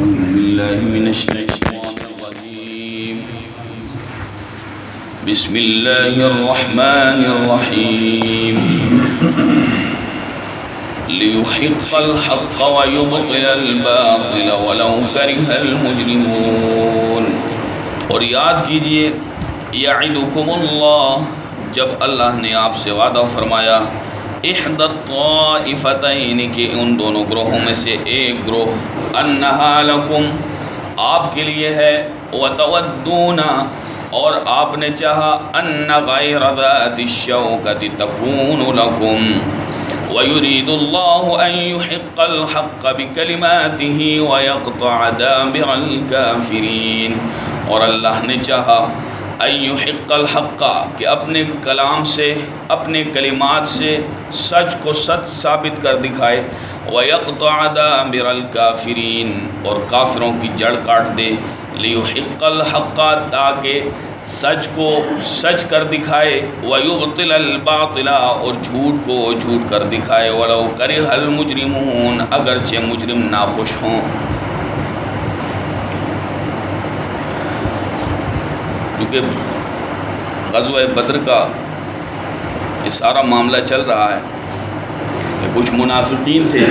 أعوذ بالله من الشيطان الرجيم. بسم الله الرحمن الرحيم. ليحق الحق ويبطل الباطل ولو كره المجرمون. اور یاد کیجئے یعدکم اللہ، جب اللہ نے آپ سے وعدہ فرمایا احدی الطائفتین کے ان دونوں گروہوں میں سے ایک گروہ، انہا لکم آپ کے لیے ہے، وتودون اور آپ نے چاہا ان غیر ذات الشوکۃ تکون لکم، وَيُرِيدُ اللَّهُ أَن يُحِقَّ الْحَقَّ بِكَلِمَاتِهِ وَيَقْطَعَ دَابِرَ الْكَافِرِينَ، اور اللہ نے چاہا أَن يُحِقَّ الْحَقَّ کہ اپنے کلام سے، اپنے کلمات سے سچ کو سچ ثابت کر دکھائے، وَيَقْطَعَ دَابِرَ الْكَافِرِينَ اور کافروں کی جڑ کاٹ دے، لِيُحِقَّ الْحَقَّ تاکہ سچ کو سچ کر دکھائے، وَيُبْطِلَ الْبَاطِلَ اور جھوٹ کو جھوٹ کر دکھائے، وَلَوْ كَرِهَ الْمُجْرِمُونَ اگرچہ مجرم ناخوش ہوں۔ کیونکہ غزوہ بدر کا یہ سارا معاملہ چل رہا ہے کہ کچھ منافقین تھے،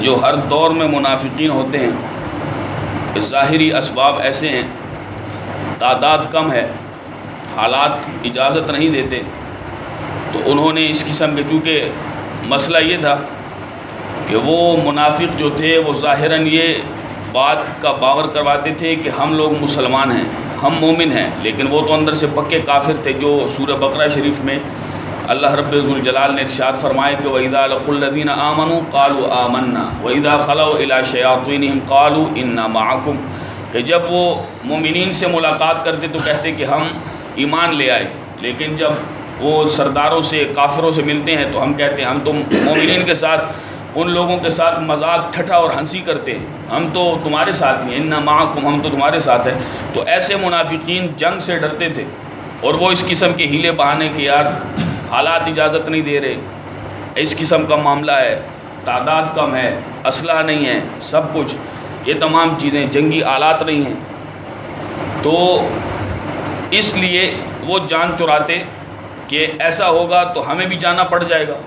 جو ہر دور میں منافقین ہوتے ہیں، کہ ظاہری اسباب ایسے ہیں، تعداد کم ہے، حالات اجازت نہیں دیتے، تو انہوں نے اس قسم کے، چونکہ مسئلہ یہ تھا کہ وہ منافق جو تھے وہ ظاہراً یہ بات کا باور کرواتے تھے کہ ہم لوگ مسلمان ہیں، ہم مومن ہیں، لیکن وہ تو اندر سے پکے کافر تھے، جو سورہ بقرہ شریف میں اللہ رب ذوالجلال نے ارشاد فرمائے کہ وَإِذَا لَقُوا الَّذِينَ آمَنُوا قَالُوا آمَنَّا وَإِذَا خَلَوْا إِلَىٰ شَيَاطِينِهِمْ قَالُوا إِنَّا مَعَكُمْ، کہ جب وہ مومنین سے ملاقات کرتے تو کہتے کہ ہم ایمان لے آئے، لیکن جب وہ سرداروں سے، کافروں سے ملتے ہیں تو ہم کہتے ہیں ہم تو مومنین کے ساتھ، ان لوگوں کے ساتھ مذاق ٹھٹھا اور ہنسی کرتے ہیں، ہم تو تمہارے ساتھ ہیں، اِنَّا مَعَكُمْ ہم تو تمہارے ساتھ ہیں۔ تو ایسے منافقین جنگ سے ڈرتے تھے، اور وہ اس قسم کے ہیلے بہانے کہ یار حالات اجازت نہیں دے رہے، اس قسم کا معاملہ ہے، تعداد کم ہے، اسلحہ نہیں ہے، سب کچھ یہ تمام چیزیں، جنگی آلات نہیں ہیں، تو اس لیے وہ جان چراتے کہ ایسا ہوگا تو ہمیں بھی جانا پڑ جائے گا۔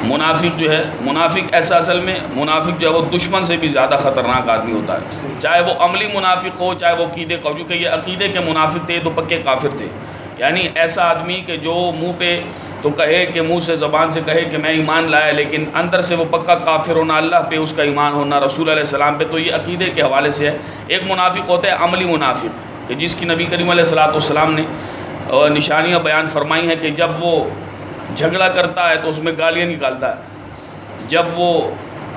منافق جو ہے، منافق ایسا اصل میں منافق جو ہے وہ دشمن سے بھی زیادہ خطرناک آدمی ہوتا ہے، چاہے وہ عملی منافق ہو، چاہے وہ عقیدے کا، چونکہ یہ عقیدے کے منافق تھے تو پکے کافر تھے، یعنی ایسا آدمی کہ جو منہ پہ تو کہے کہ منہ سے زبان سے کہے کہ میں ایمان لایا، لیکن اندر سے وہ پکا کافر ہونا، اللہ پہ اس کا ایمان ہونا، رسول علیہ السلام پہ، تو یہ عقیدے کے حوالے سے ہے۔ ایک منافق ہوتا ہے عملی منافق، کہ جس کی نبی کریم علیہ السلام نے نشانیاں بیان فرمائی ہیں کہ جب وہ جھگڑا کرتا ہے تو اس میں گالیاں نکالتا ہے، جب وہ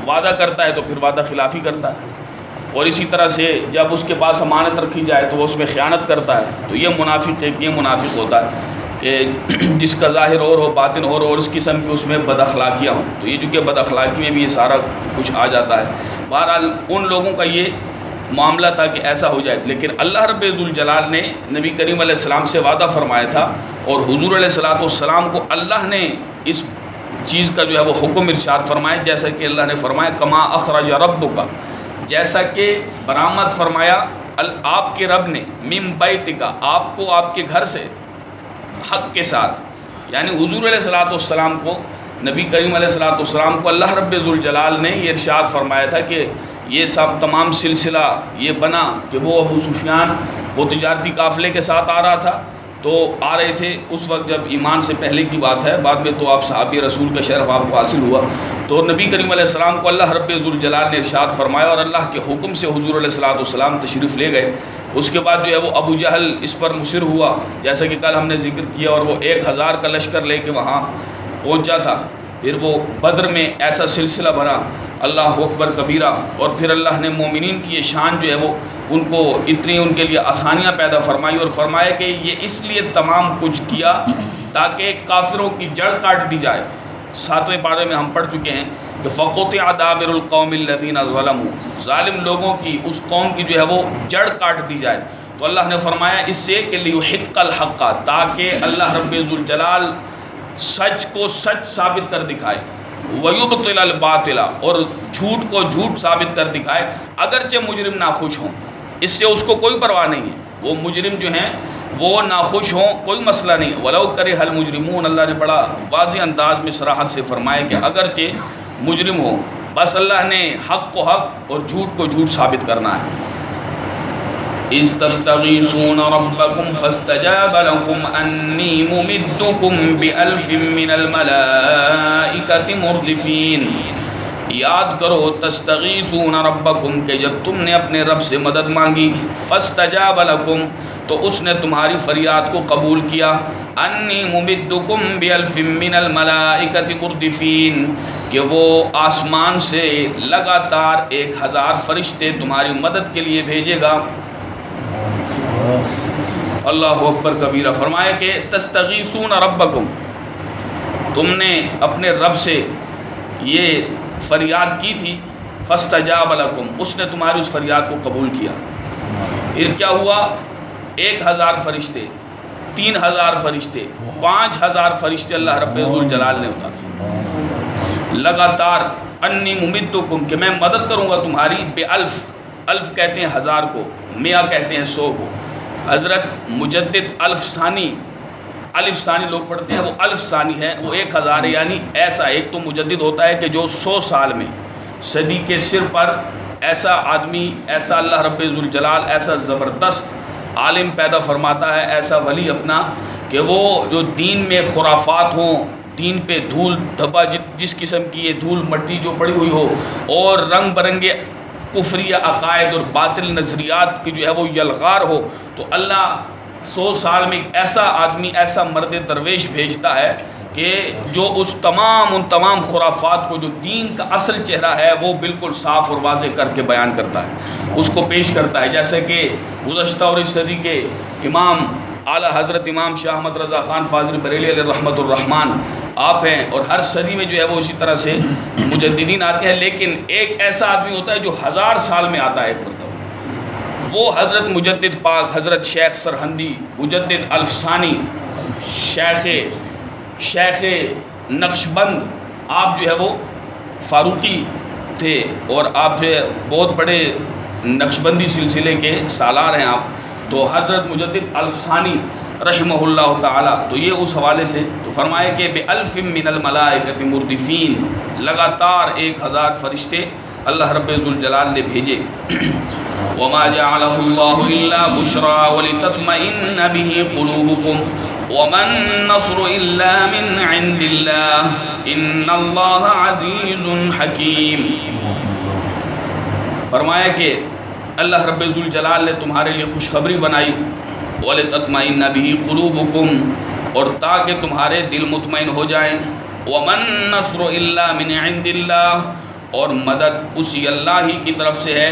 وعدہ کرتا ہے تو پھر وعدہ خلافی کرتا ہے، اور اسی طرح سے جب اس کے پاس امانت رکھی جائے تو وہ اس میں خیانت کرتا ہے۔ تو یہ منافق ایک یہ منافق ہوتا ہے کہ جس کا ظاہر اور ہو باطن اور اس قسم کی اس میں بد اخلاقیاں ہوں، تو یہ چونکہ بد اخلاقی میں بھی یہ سارا کچھ آ جاتا ہے۔ بہرحال ان لوگوں کا یہ معاملہ تھا کہ ایسا ہو جائے، لیکن اللہ رب ذوالجلال نے نبی کریم علیہ السلام سے وعدہ فرمایا تھا، اور حضور علیہ السلام کو اللہ نے اس چیز کا جو ہے وہ حکم ارشاد فرمایا، جیسا کہ اللہ نے فرمایا کما اخرج ربک، جیسا کہ برآمد فرمایا آپ کے رب نے، من بیتک آپ کو آپ کے گھر سے، حق کے ساتھ، یعنی حضور علیہ السلام کو، نبی کریم علیہ السلام کو اللہ رب ذوالجلال نے یہ ارشاد فرمایا تھا کہ یہ سب تمام سلسلہ یہ بنا کہ وہ ابو سفیان وہ تجارتی قافلے کے ساتھ آ رہا تھا، تو آ رہے تھے اس وقت جب ایمان سے پہلے کی بات ہے، بعد میں تو آپ صحابی رسول کا شرف آپ کو حاصل ہوا، تو نبی کریم علیہ السلام کو اللہ رب ذوالجلال نے ارشاد فرمایا، اور اللہ کے حکم سے حضور علیہ السلام تشریف لے گئے۔ اس کے بعد جو ہے وہ ابو جہل اس پر مصر ہوا، جیسا کہ کل ہم نے ذکر کیا، اور وہ 1000 کا لشکر لے کے وہاں پہنچا تھا۔ پھر وہ بدر میں ایسا سلسلہ بنا، اللہ اکبر کبیرہ، اور پھر اللہ نے مومنین کی یہ شان جو ہے وہ ان کو اتنی ان کے لیے آسانیاں پیدا فرمائی، اور فرمایا کہ یہ اس لیے تمام کچھ کیا تاکہ کافروں کی جڑ کاٹ دی جائے۔ 7ویں پارے میں ہم پڑھ چکے ہیں کہ فَقُطِعَ دَابِرُ الْقَوْمِ الَّذِينَ ظَلَمُوا، ظالم لوگوں کی، اس قوم کی جو ہے وہ جڑ کاٹ دی جائے۔ تو اللہ نے فرمایا اس سے کہ لِيُحِقَّ الْحَقَّ، تاکہ اللہ رب ذوالجلال سچ کو سچ ثابت کر دکھائے، وَيُبْطِلَ الْبَاطِلَ، اور جھوٹ کو جھوٹ ثابت کر دکھائے، اگرچہ مجرم ناخوش ہوں، اس سے اس کو کوئی پرواہ نہیں ہے، وہ مجرم جو ہیں وہ ناخوش ہوں کوئی مسئلہ نہیں. وَلَوْ كَرِهَ الْمُجْرِمُونَ، اللہ نے بڑا واضح انداز میں صراحت سے فرمایا کہ اگرچہ مجرم ہو، بس اللہ نے حق کو حق اور جھوٹ کو جھوٹ ثابت کرنا ہے. اِذْ تَسْتَغِيثُونَ رَبَّكُمْ فَاسْتَجَابَ لَكُمْ أَنِّي مُمِدُّكُمْ بِأَلْفٍ مِّنَ الْمَلَائِكَةِ مُرْدِفِينَ. یاد کرو تستغیثون ربکم، کہ جب تم نے اپنے رب سے مدد مانگی، فاستجاب لکم، تو اس نے تمہاری فریاد کو قبول کیا. انی ممدکم بالف من الملائکۃ مردفین، کہ وہ آسمان سے لگاتار 1000 فرشتے تمہاری مدد کے لیے بھیجے گا. اللہ اکبر کبیرہ. فرمایا کہ تستغیثون ربکم، تم نے اپنے رب سے یہ فریاد کی تھی، فاستجاب لکم، اس نے تمہاری اس فریاد کو قبول کیا. پھر کیا ہوا؟ 1000 فرشتے، 3000 فرشتے، 5000 فرشتے اللہ رب ذوالجلال نے اتارے لگاتار. انی ممدکم، کہ میں مدد کروں گا تمہاری، بِالْف، الف کہتے ہیں 1000 کو، 100 کہتے ہیں 100 کو. حضرت مجدد الف ثانی، الف ثانی لوگ پڑھتے ہیں، وہ الف ثانی ہے، وہ 1000 ہے. یعنی ایسا ایک تو مجدد ہوتا ہے کہ جو 100 سال میں صدی کے سر پر ایسا آدمی، ایسا اللہ رب ذوالجلال، ایسا زبردست عالم پیدا فرماتا ہے، ایسا ولی اپنا، کہ وہ جو دین میں خرافات ہوں، دین پہ دھول دھبا جس قسم کی یہ دھول مٹی جو پڑی ہوئی ہو، اور رنگ برنگے کفری عقائد اور باطل نظریات کی جو ہے وہ یلغار ہو، تو اللہ 100 سال میں ایک ایسا آدمی، ایسا مرد درویش بھیجتا ہے کہ جو اس ان تمام خرافات کو، جو دین کا اصل چہرہ ہے، وہ بالکل صاف اور واضح کر کے بیان کرتا ہے، اس کو پیش کرتا ہے. جیسے کہ گزشتہ اور اس صدی کے امام اعلیٰ حضرت امام شاہ احمد رضا خان فاضل بریلوی علیہ رحمۃ الرحمن آپ ہیں، اور ہر صدی میں جو ہے وہ اسی طرح سے مجددین آتے ہیں. لیکن ایک ایسا آدمی ہوتا ہے جو 1000 سال میں آتا ہے ایک مرتبہ، وہ حضرت مجدد پاک حضرت شیخ سرہندی مجدد الف ثانی، شیخ نقشبند. آپ جو ہے وہ فاروقی تھے، اور آپ جو ہے بہت بڑے نقشبندی سلسلے کے سالار ہیں آپ. تو حضرت مجدد الف ثانی رحمہ اللہ تعالی، تو یہ اس حوالے سے تو فرمایا کہ بِالْفٍ مِّنَ الْمَلَائِكَةِ مُرْدِفِينَ، لگاتار 1000 فرشتے اللہ رب ذوالجلال نے بھیجے. وَمَا جَعَلَهُ اللَّهُ إِلَّا بُشْرَىٰ وَلِتَطْمَئِنَّ بِهِ قُلُوبُكُمْ وَمَا النَّصْرُ إِلَّا مِنْ عِندِ اللَّهِ إِنَّ اللَّهَ عَزِيزٌ حَكِيمٌ. فرمایا کہ اللہ رب ذوالجلال نے تمہارے لیے خوشخبری بنائی، وَلِتَطْمَئِنَّ بِهِ قُلُوبُكُمْ، اور تاکہ تمہارے دل مطمئن ہو جائیں. وَمَا النَّصْرُ إِلَّا مِنْ عِندِ اللَّهِ، اور مدد اسی اللہ ہی کی طرف سے ہے.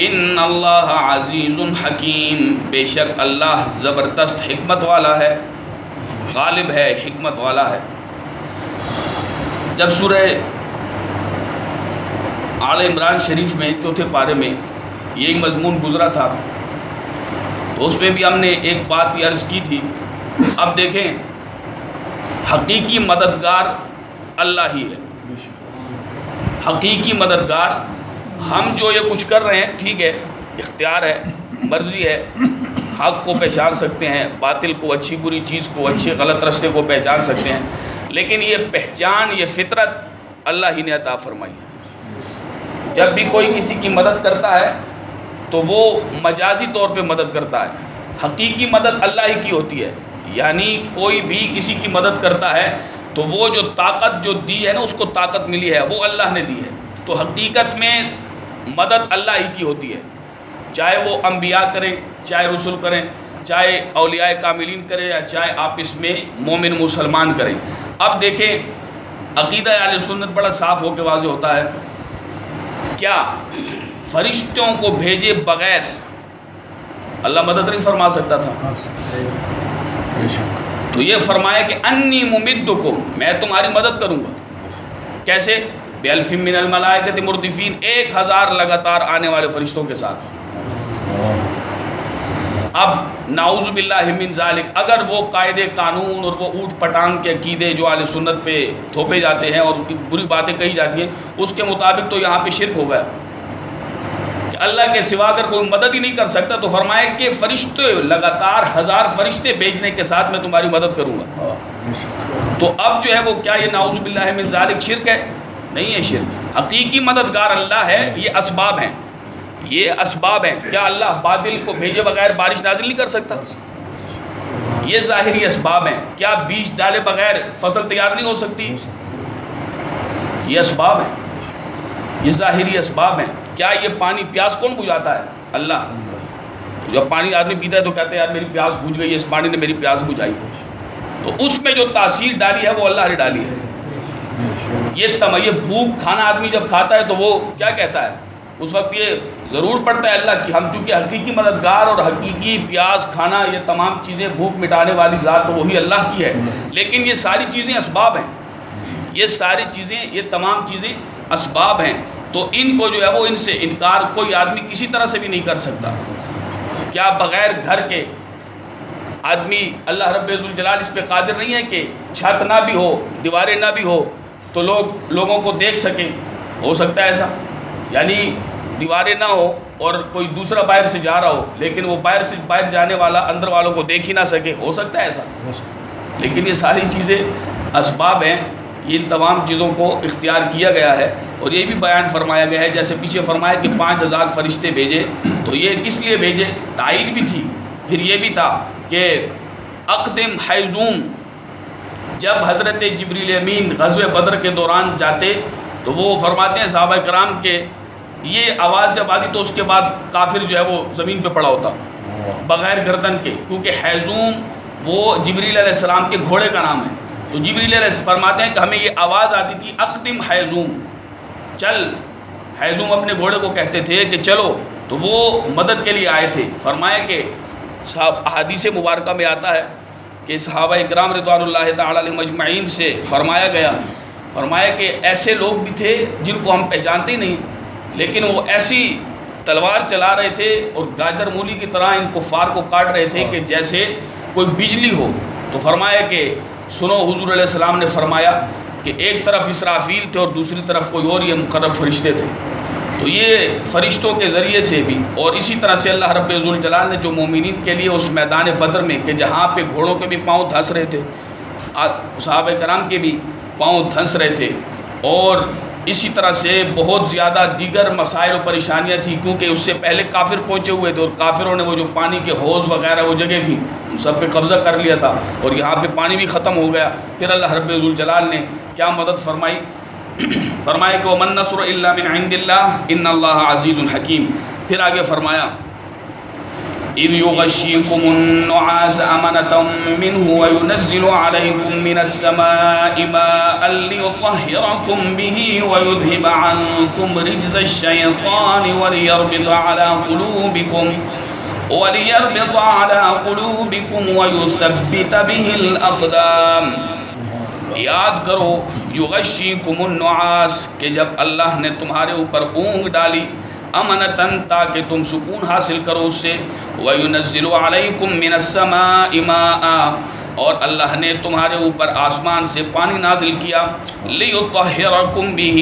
ان اللہ عزیز حکیم، بے شک اللہ زبردست حکمت والا ہے، غالب ہے، حکمت والا ہے. جب سورہ آل عمران شریف میں 4 پارے میں یہی مضمون گزرا تھا، تو اس میں بھی ہم نے ایک بات یہ عرض کی تھی. اب دیکھیں، حقیقی مددگار اللہ ہی ہے، حقیقی مددگار. ہم جو یہ کچھ کر رہے ہیں ٹھیک ہے، اختیار ہے، مرضی ہے، حق کو پہچان سکتے ہیں، باطل کو، اچھی بری چیز کو، اچھے غلط راستے کو پہچان سکتے ہیں، لیکن یہ پہچان، یہ فطرت اللہ ہی نے عطا فرمائی. جب بھی کوئی کسی کی مدد کرتا ہے تو وہ مجازی طور پہ مدد کرتا ہے، حقیقی مدد اللہ ہی کی ہوتی ہے. یعنی کوئی بھی کسی کی مدد کرتا ہے تو وہ جو طاقت جو دی ہے نا، اس کو طاقت ملی ہے، وہ اللہ نے دی ہے. تو حقیقت میں مدد اللہ ہی کی ہوتی ہے، چاہے وہ انبیاء کریں، چاہے رسول کریں، چاہے اولیاء کاملین کریں، یا چاہے آپس میں مومن مسلمان کریں. اب دیکھیں، عقیدہ اہل سنت بڑا صاف ہو کے واضح ہوتا ہے. کیا فرشتوں کو بھیجے بغیر اللہ مدد نہیں فرما سکتا تھا؟ تو یہ فرمایا کہ انی ممدکم، میں تمہاری مدد کروں گا. کیسے؟ بِالْفٍ مِّنَ الْمَلَائِكَةِ مُرْدِفِينَ، 1000 لگاتار آنے والے فرشتوں کے ساتھ. اب نعوذ باللہ من ذالک، اگر وہ قاعدے قانون اور وہ اوٹ پٹانگ کے عقیدے جو اہل سنت پہ تھوپے جاتے ہیں اور بری باتیں کہی جاتی ہیں اس کے مطابق تو یہاں پہ شرک ہو گیا کہ اللہ کے سوا اگر کوئی مدد ہی نہیں کر سکتا، تو فرمایا کہ فرشتے لگاتار 1000 فرشتے بھیجنے کے ساتھ میں تمہاری مدد کروں گا. تو اب جو ہے وہ کیا یہ نعوذ باللہ من ذالک شرک ہے؟ نہیں ہے شرک. حقیقی مددگار اللہ ہے، یہ اسباب ہیں، یہ اسباب ہیں. کیا اللہ بادل کو بھیجے بغیر بارش نازل نہیں کر سکتا؟ یہ ظاہری اسباب ہیں. کیا بیج ڈالے بغیر فصل تیار نہیں ہو سکتی؟ یہ اسباب ہیں، یہ ظاہری اسباب ہیں. کیا یہ پانی پیاس کون بجھاتا ہے؟ اللہ. جب پانی آدمی پیتا ہے تو کہتے ہیں یار میری پیاس بجھ گئی ہے، اس پانی نے میری پیاس بجھائی. تو اس میں جو تاثیر ڈالی ہے وہ اللہ نے ڈالی ہے. یہ بھوک کھانا آدمی جب کھاتا ہے تو وہ کیا کہتا ہے اس وقت؟ یہ ضرور پڑتا ہے اللہ کی. ہم چونکہ حقیقی مددگار اور حقیقی پیاس کھانا یہ تمام چیزیں بھوک مٹانے والی ذات تو وہی اللہ کی ہے، لیکن یہ ساری چیزیں اسباب ہیں. یہ ساری چیزیں، یہ تمام چیزیں اسباب ہیں. تو ان کو جو ہے وہ ان سے انکار کوئی آدمی کسی طرح سے بھی نہیں کر سکتا. کیا بغیر گھر کے آدمی اللہ رب ذوالجلال اس پہ قادر نہیں ہے کہ چھت نہ بھی ہو، دیواریں نہ بھی ہو تو لوگوں کو دیکھ سکیں؟ ہو سکتا ہے ایسا؟ یعنی دیواریں نہ ہو اور کوئی دوسرا باہر سے جا رہا ہو لیکن وہ باہر جانے والا اندر والوں کو دیکھ ہی نہ سکے؟ ہو سکتا ہے ایسا؟ لیکن یہ ساری چیزیں اسباب ہیں. ان تمام چیزوں کو اختیار کیا گیا ہے اور یہ بھی بیان فرمایا گیا ہے. جیسے پیچھے فرمایا کہ 5000 فرشتے بھیجے، تو یہ کس لیے بھیجے؟ تائید بھی تھی. پھر یہ بھی تھا کہ اقدم حیزوم، جب حضرت جبریل امین غزوہ بدر کے دوران جاتے تو وہ فرماتے ہیں صحابہ کرام کہ یہ آواز جب آتی تو اس کے بعد کافر جو ہے وہ زمین پہ پڑا ہوتا بغیر گردن کے، کیونکہ حیزوم وہ جبریل علیہ السلام کے گھوڑے کا نام ہے. تو جبریل علیہ السلام فرماتے ہیں کہ ہمیں یہ آواز آتی تھی اقدم حیزوم، چل. حیزوم اپنے گھوڑے کو کہتے تھے کہ چلو، تو وہ مدد کے لیے آئے تھے. فرمایا کہ احادیث مبارکہ میں آتا ہے کہ صحابہ اکرام رضوان اللہ تعالی علیہم اجمعین سے فرمایا گیا، فرمایا کہ ایسے لوگ بھی تھے جن کو ہم پہچانتے ہی نہیں، لیکن وہ ایسی تلوار چلا رہے تھے اور گاجر مولی کی طرح ان کفار کو کاٹ رہے تھے کہ جیسے کوئی بجلی ہو. تو فرمایا کہ سنو، حضور علیہ السلام نے فرمایا کہ ایک طرف اسرافیل تھے اور دوسری طرف کوئی اور یہ مقرب فرشتے تھے. تو یہ فرشتوں کے ذریعے سے بھی، اور اسی طرح سے اللہ رب ذوالجلال نے جو مومنین کے لیے اس میدان بدر میں کہ جہاں پہ گھوڑوں کے بھی پاؤں دھنس رہے تھے، صحابہ کرام کے بھی پاؤں دھنس رہے تھے، اور اسی طرح سے بہت زیادہ دیگر مسائل و پریشانیاں تھیں کیونکہ اس سے پہلے کافر پہنچے ہوئے تھے اور کافروں نے وہ جو پانی کے حوض وغیرہ وہ جگہ تھی ان سب پہ قبضہ کر لیا تھا اور یہاں پہ پانی بھی ختم ہو گیا. پھر اللہ رب ذوالجلال نے کیا مدد فرمائی؟ فرمایا کہ وَمَن نَّصْرُ إِلَّا مِنْ عِنْدِ اللَّهِ إِنَّ اللَّهَ عَزِيزٌ حَكِيمٌ. پھر آگے فرمایا إِذْ يُغَشِّيكُمُ النُّعَاسَ أَمَنَةً مِّنْهُ وَيُنَزِّلُ عَلَيْكُم مِّنَ السَّمَاءِ مَاءً لِّيُطَهِّرَكُم بِهِ وَيُذْهِبَ عَنكُمْ رِجْزَ الشَّيْطَانِ وَلِيَرْبِطَ عَلَىٰ قُلُوبِكُمْ وَيُثَبِّتَ بِهِ الْأَقْدَامَ. یاد کرو یغشیکم النعاس، کہ جب اللہ نے تمہارے اوپر اونگ ڈالی، امنتن تاکہ تم سکون حاصل کرو اس سے، وینزل علیکم من السماء ماء، اور اللہ نے تمہارے اوپر آسمان سے پانی نازل کیا، لیطہرکم بہ،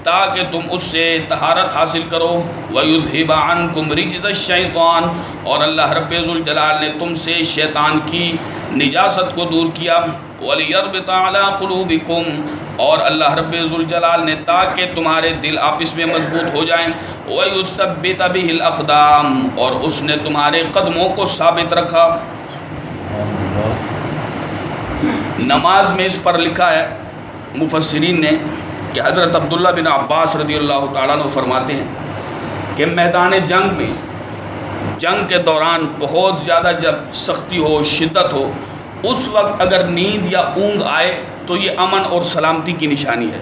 تاکہ تم اس سے طہارت حاصل کرو، ویذھب عنکم رجز الشیطان، اور اللہ رب ذوالجلال نے تم سے شیطان کی نجاست کو دور کیا، وَلِيَرْبِطَ عَلَىٰ قُلُوبِكُمْ، اور اللہ رب ذوالجلال نے تاکہ تمہارے دل آپس میں مضبوط ہو جائیں، وَيُثَبِّتَ بِهِ الْأَقْدَامَ، اور اس نے تمہارے قدموں کو ثابت رکھا. نماز میں اس پر لکھا ہے مفسرین نے کہ حضرت عبداللہ بن عباس رضی اللہ تعالیٰ عنہ فرماتے ہیں کہ میدان جنگ میں، جنگ کے دوران بہت زیادہ جب سختی ہو، شدت ہو، اس وقت اگر نیند یا اونگ آئے تو یہ امن اور سلامتی کی نشانی ہے،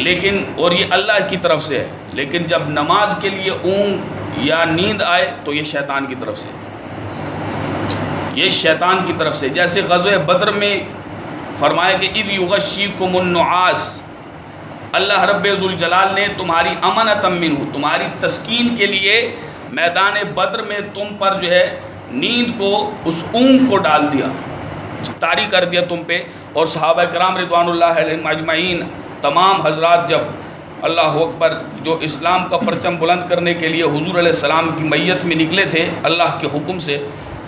لیکن اور یہ اللہ کی طرف سے ہے. لیکن جب نماز کے لیے اونگ یا نیند آئے تو یہ شیطان کی طرف سے، یہ شیطان کی طرف سے. جیسے غزوہ بدر میں فرمایا کہ اذ یغشیکم النعاس، اللہ رب ذوالجلال نے تمہاری امنۃ منہ، تمہاری تسکین کے لیے میدان بدر میں تم پر جو ہے نیند کو اس اونگ کو ڈال دیا، طاری کر دیا تم پہ. اور صحابہ کرام رضوان اللہ علیہم اجمعین تمام حضرات جب اللہ اکبر جو اسلام کا پرچم بلند کرنے کے لیے حضور علیہ السلام کی میت میں نکلے تھے اللہ کے حکم سے،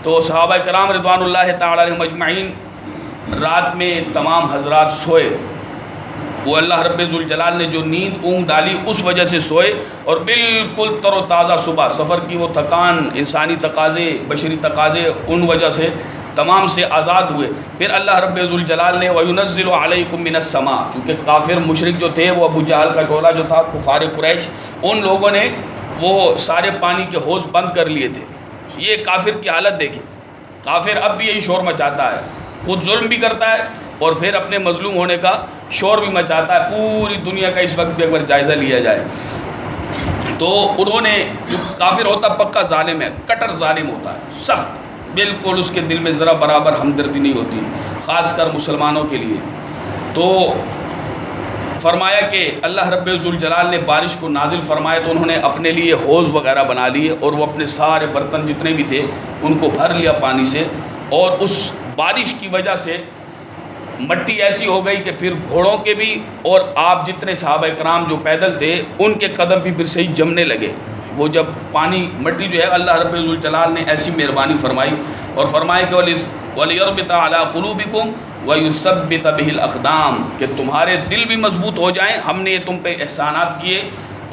تو صحابہ کرام رضوان اللہ تعالی علیہم اجمعین رات میں تمام حضرات سوئے. وہ اللہ رب ذوالجلال نے جو نیند اونگ ڈالی اس وجہ سے سوئے، اور بالکل تر و تازہ صبح، سفر کی وہ تھکان، انسانی تقاضے، بشری تقاضے، ان وجہ سے تمام سے آزاد ہوئے. پھر اللہ رب ذوالجلال نے وَيُنَزِّلُ عَلَيْكُم مِّنَ السَّمَاءِ، چونکہ کافر مشرک جو تھے وہ ابو جہل کا ٹولہ جو تھا کفار قریش، ان لوگوں نے وہ سارے پانی کے حوض بند کر لیے تھے. یہ کافر کی حالت دیکھیں، کافر اب بھی یہی شور مچاتا ہے، خود ظلم بھی کرتا ہے اور پھر اپنے مظلوم ہونے کا شور بھی مچاتا ہے. پوری دنیا کا اس وقت بھی اگر جائزہ لیا جائے تو انہوں نے، جو کافر ہوتا پکا ظالم ہے، کٹر ظالم ہوتا ہے، سخت، بالکل اس کے دل میں ذرا برابر ہمدردی نہیں ہوتی، خاص کر مسلمانوں کے لیے. تو فرمایا کہ اللہ رب ذوالجلال نے بارش کو نازل فرمایا تو انہوں نے اپنے لیے حوض وغیرہ بنا لیے اور وہ اپنے سارے برتن جتنے بھی تھے ان کو بھر لیا پانی سے. اور اس بارش کی وجہ سے مٹی ایسی ہو گئی کہ پھر گھوڑوں کے بھی اور آپ جتنے صحابہ کرام جو پیدل تھے ان کے قدم بھی پھر صحیح جمنے لگے. وہ جب پانی مٹی جو ہے اللہ رب ذوالجلال نے ایسی مہربانی فرمائی اور فرمایا کہ وَلِيَرْبِطَ عَلَىٰ قُلُوبِكُمْ وَيُثَبِّتَ بِهِ الْأَقْدَامِ، کہ تمہارے دل بھی مضبوط ہو جائیں. ہم نے تم پہ احسانات کیے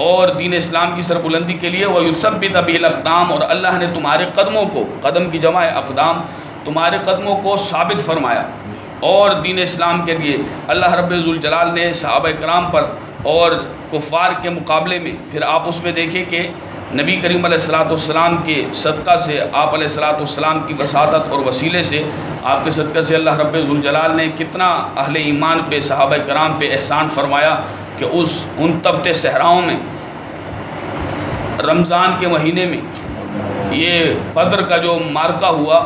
اور دین اسلام کی سربلندی کے لیے وَيُثَبِّتَ بِهِ الْأَقْدَامِ، اور اللہ نے تمہارے قدموں کو، قدم کی جمع ہے اقدام، تمہارے قدموں کو ثابت فرمایا. اور دین اسلام کے لیے اللہ رب ذوالجلال نے صحابہ کرام پر اور کفار کے مقابلے میں، پھر آپ اس میں دیکھیں کہ نبی کریم علیہ السلام کے صدقہ سے، آپ علیہ السلام کی وساطت اور وسیلے سے، آپ کے صدقہ سے اللہ رب ذوالجلال نے کتنا اہل ایمان پہ، صحابہ کرام پہ احسان فرمایا کہ ان تپتے صحراؤں میں رمضان کے مہینے میں یہ بدر کا جو معرکہ ہوا،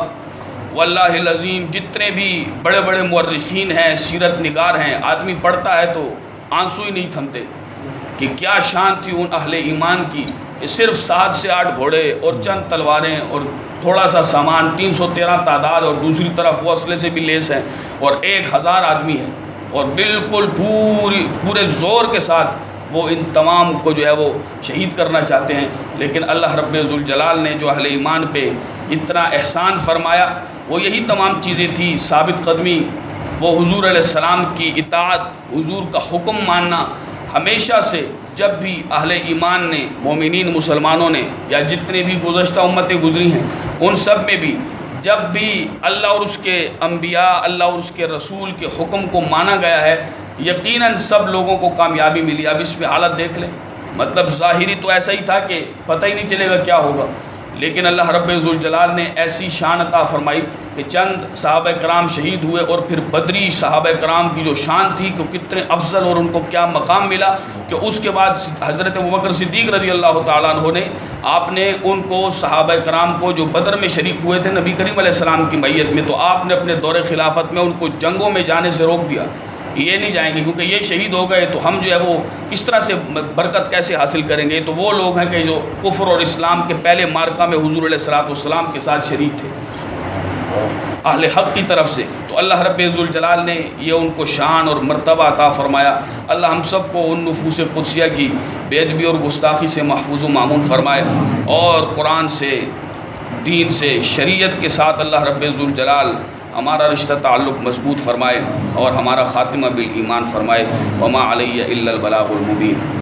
واللہ العظیم جتنے بھی بڑے بڑے مورخین ہیں، سیرت نگار ہیں، آدمی پڑھتا ہے تو آنسو ہی نہیں تھمتے کہ کیا شان تھی ان اہل ایمان کی، کہ صرف 7 سے 8 گھوڑے اور چند تلواریں اور تھوڑا سا سامان، 313 تعداد، اور دوسری طرف وہ اسلحے سے بھی لیس ہیں، اور 1000 آدمی ہیں، اور بالکل پورے زور کے ساتھ وہ ان تمام کو جو ہے وہ شہید کرنا چاہتے ہیں. لیکن اللہ رب ذوالجلال نے جو اہل ایمان پہ اتنا احسان فرمایا وہ یہی تمام چیزیں تھیں: ثابت قدمی، وہ حضور علیہ السلام کی اطاعت، حضور کا حکم ماننا. ہمیشہ سے جب بھی اہل ایمان نے، مومنین مسلمانوں نے، یا جتنے بھی گزشتہ امتیں گزری ہیں ان سب میں بھی جب بھی اللہ اور اس کے انبیاء، اللہ اور اس کے رسول کے حکم کو مانا گیا ہے، یقیناً سب لوگوں کو کامیابی ملی. اب اس پہ حالت دیکھ لیں، مطلب ظاہری تو ایسا ہی تھا کہ پتہ ہی نہیں چلے گا کیا ہوگا، لیکن اللہ رب ذوالجلال نے ایسی شان عطا فرمائی کہ چند صحابہ کرام شہید ہوئے، اور پھر بدری صحابہ کرام کی جو شان تھی کہ کتنے افضل اور ان کو کیا مقام ملا، کہ اس کے بعد حضرت ابوبکر صدیق رضی اللہ تعالیٰ عنہ نے، آپ نے ان کو، صحابہ کرام کو جو بدر میں شریک ہوئے تھے نبی کریم علیہ السلام کی میت میں، تو آپ نے اپنے دور خلافت میں ان کو جنگوں میں جانے سے روک دیا. یہ نہیں جائیں گے کیونکہ یہ شہید ہو گئے تو ہم جو ہے وہ کس طرح سے برکت کیسے حاصل کریں گے. تو وہ لوگ ہیں کہ جو کفر اور اسلام کے پہلے مارکہ میں حضور علیہ السلام کے ساتھ شریک تھے اہل حق کی طرف سے. تو اللہ رب ذوالجلال نے یہ ان کو شان اور مرتبہ عطا فرمایا. اللہ ہم سب کو ان نفوس قدسیہ کی بے ادبی اور گستاخی سے محفوظ و معمون فرمائے، اور قرآن سے، دین سے، شریعت کے ساتھ اللہ رب ذوالجلال ہمارا رشتہ تعلق مضبوط فرمائے اور ہمارا خاتمہ بالایمان فرمائے. وما علیہ الا البلاغ المبین.